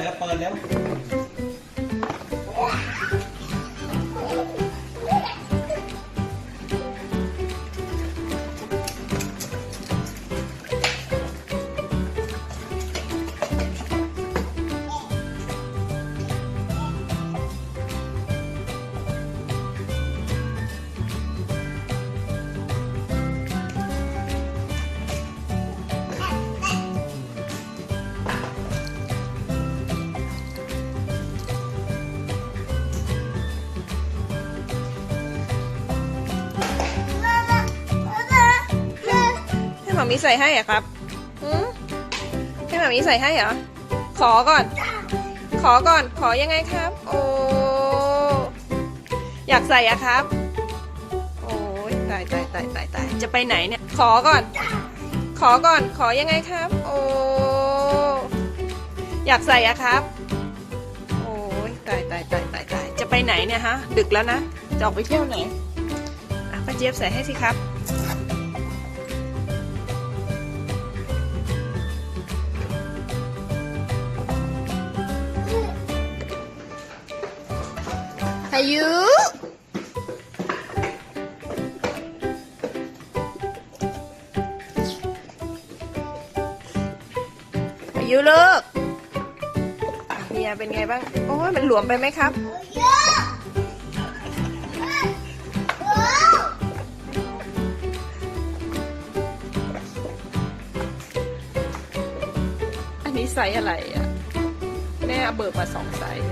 แล้วเปิดแล้วหมามีใส่ให้เหรอครับให้หมามีใส่ให้เหรอขอก่อนขอยังไงครับโอ้อยากใส่อะครับโอ้ยตายจะไปไหนเนี่ยขอก่อนขอยังไงครับโอ้อยากใส่อะครับโอ้ยตายจะไปไหนเนี่ยฮะดึกแล้วนะจะออกไปเที่ยวไหนอ่ะป้าเจี๊ยบใส่ให้สิครับอายุเลิกเฮียเป็นไงบ้างโอ้ยมันหลวมไปไหมครับอันนี้ไซส์อะไรอ่ะแม่เอาเบิกมา2 ไซส์